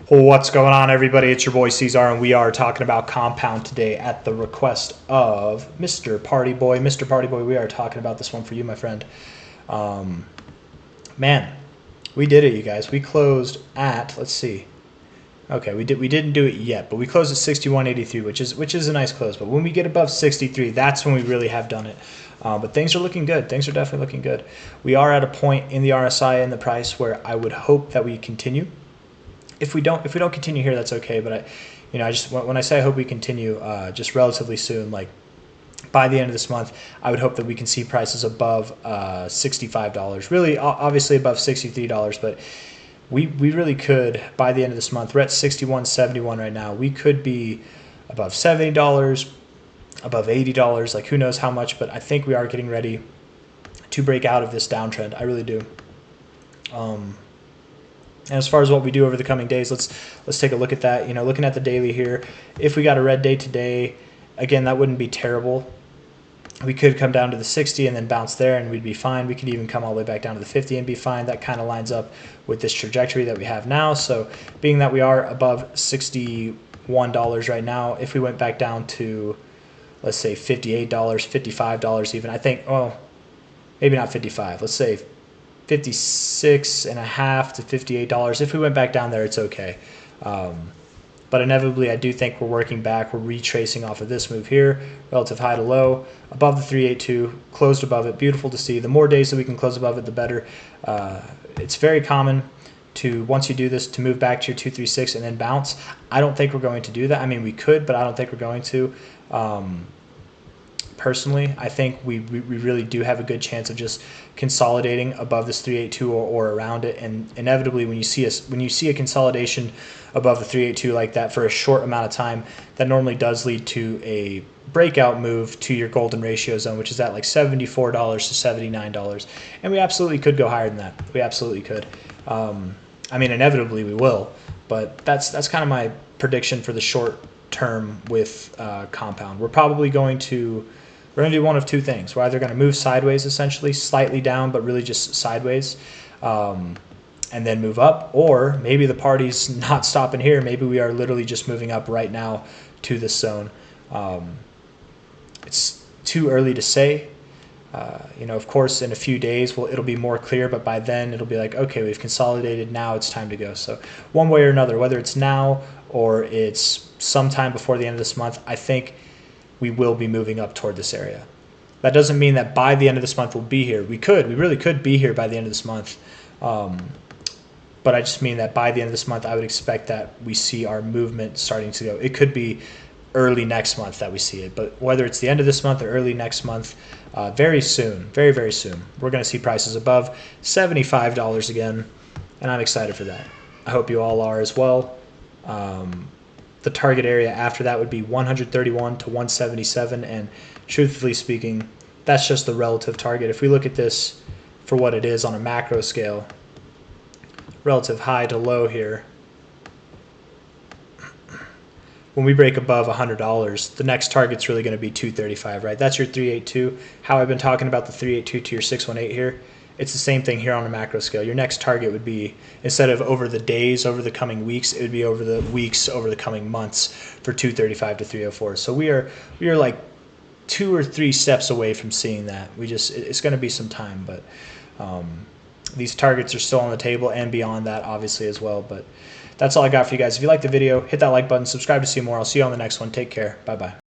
What's going on, everybody? It's your boy C-Zar, and we are talking about compound today at the request of Mr. Party Boy. Mr. Party Boy, we are talking about this one for you, my friend. Man, we did it, you guys. We closed at, let's see. Okay, we didn't do it yet, but we closed at 61.83, which is a nice close. But when we get above 63, that's when we really have done it. But things are looking good. Things are definitely looking good. We are at a point in the RSI and the price where I would hope that we continue. If we don't continue here, that's okay. But I just when I say I hope we continue, just relatively soon, like by the end of this month, I would hope that we can see prices above $65. Really, obviously above $63, but we really could by the end of this month. We're at 61.71 right now. We could be above $70, above $80. Like who knows how much, but I think we are getting ready to break out of this downtrend. I really do. And as far as what we do over the coming days, let's take a look at that. Looking at the daily here, if we got a red day today, again, that wouldn't be terrible. We could come down to the 60 and then bounce there, and we'd be fine. We could even come all the way back down to the 50 and be fine. That kind of lines up with this trajectory that we have now. So being that we are above $61 right now, if we went back down to, let's say, $58, $55 even, I think, well, maybe not 55. Let's say $56.50 to $58. If we went back down there, it's okay. But inevitably, I do think we're working back. We're retracing off of this move here, relative high to low, above the 382, closed above it. Beautiful to see. The more days that we can close above it, the better. It's very common to, once you do this, to move back to your 236 and then bounce. I don't think we're going to do that. I mean, we could, but I don't think we're going to. Personally, I think we really do have a good chance of just consolidating above this 382 or around it. And inevitably, when you see a consolidation above the 382 like that for a short amount of time, that normally does lead to a breakout move to your golden ratio zone, which is at like $74 to $79. And we absolutely could go higher than that. We absolutely could. I mean, inevitably we will, but that's kind of my prediction for the short term with compound. We're going to do one of two things. We're either going to move sideways, essentially, slightly down, but really just sideways, and then move up, or maybe the party's not stopping here. Maybe we are literally just moving up right now to this zone. It's too early to say. Of course, in a few days, it'll be more clear, but by then it'll be like, okay, we've consolidated. Now it's time to go. So one way or another, whether it's now or it's sometime before the end of this month, I think we will be moving up toward this area. That doesn't mean that by the end of this month we'll be here. We really could be here by the end of this month. But I just mean that by the end of this month, I would expect that we see our movement starting to go. It could be early next month that we see it, but whether it's the end of this month or early next month, very soon, very, very soon, we're going to see prices above $75 again, and I'm excited for that. I hope you all are as well. The target area after that would be 131 to 177, and truthfully speaking, that's just the relative target. If we look at this for what it is on a macro scale, relative high to low here, when we break above $100, the next target's really going to be 235, right? That's your 382. How I've been talking about the 382 to your 618 here, it's the same thing here on a macro scale. Your next target would be, instead of over the days, over the coming weeks, it would be over the weeks, over the coming months for 235 to 304. So we are like 2 or 3 steps away from seeing that. It's going to be some time, but these targets are still on the table and beyond that, obviously, as well. But that's all I got for you guys. If you liked the video, hit that like button, subscribe to see more. I'll see you on the next one. Take care. Bye-bye.